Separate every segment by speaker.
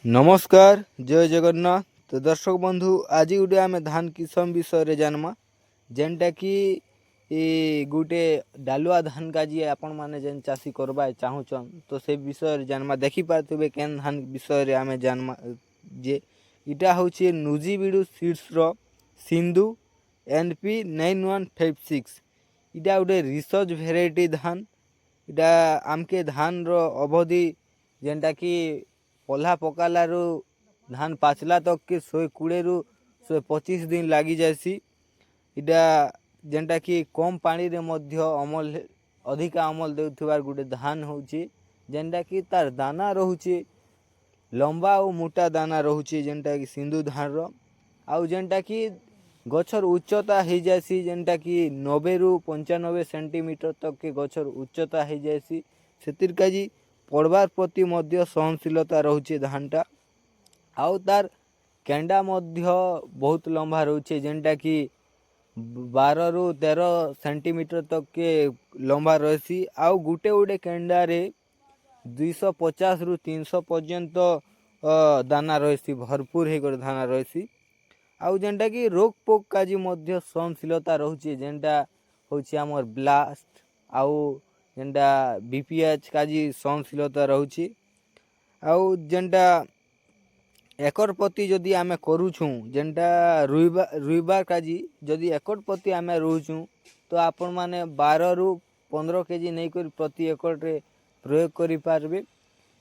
Speaker 1: नमस्कार जय जगन्नाथ। तो दर्शक बंधु आज गोटे आम धान किसम विषय जानमा जेनटा कि गोटे डालुआ धान काजी आपण मैंने जेन चाषी करवा चाहूचन तो से विषय जानमा देखी पारे केन धान विषय आम जानमा जे इटा हूँ नुजीबिडु सीड्स रो सिंधु NP 9156 इटा गोटे रिसर्च भेराइटी धान। इटा आमके धान रो अवधि जेनटा कि पल्हा पकालू धान पाचला तक के 120 रु 125 दिन लगी जासी। इटा जेनटा कि कम पानी रे मध्य अमल अधिका अमल देउथिबार गुटे धान होची जेनटा कि तार दाना रहुची लंबा और मोटा दाना रहुची जेनटा कि सिंधु धान रो आउ जेनटा कि गछर उच्चता हो जासी जेनटा कि 90 रु 95 सेंटीमीटर तक के गछर उच्चता हो जासी। सेतिर काजी पड़वार प्रति मध्य सहनशीलता रहुचे धानटा आउ तार केंडा मध्य बहुत लंबा रहुचे जेनटा कि 12 रु 13 सेंटीमीटर तक के लंबा रहसी आउ गुटे गुटे केंडा रे 250 रु 300 पर्यंत दाना रहसी भरपूर होकर दाना रहसी आउ जेनटा कि रोग पोक काजी मध्य सहनशीलता रहुचे जेनटा होची हमर ब्लास्ट आउ जेनटा BPH काजी सहनशीलता रहुची आउ जेनटा एकर प्रति जदि आमे करूछू जेनटा रुइबार काजी जदि एकर प्रति आमे रहूछू तो आपण माने 12 रु 15 केजी नहीं कर प्रति एकड़ रे प्रयोग करि पारबे।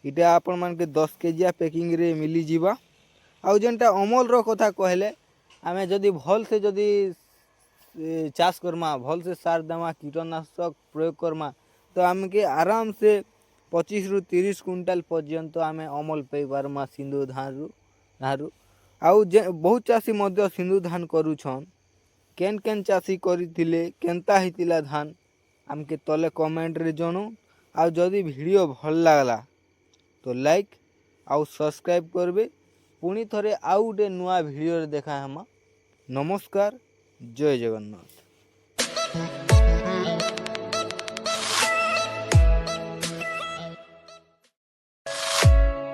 Speaker 1: इटा आपण मान के 10 केजिया पैकिंग रे मिली जीवा आउ जेनटा अमल रो कथा कहले आमे जदि भल से जदि चाष करमा भल से सार देमा कीटनाशक प्रयोग करमा तो आमके आराम से 25 रु 30 क्विंटल पर्यंत आमे अमल पाई पारमा सिंधु धान रु आउ बहुत चाषी मध्य सिंधु धान करूछन केन केन चाषी करथिले केनता हितिला धान आमके तले कमेंट रे जणो आउ जदि वीडियो भल लागला तो लाइक आउ सब्सक्राइब करबे। पुणी थरे आउ गोटे नुआ वीडियो रे देखा हमा। नमस्कार जय जगन्नाथ।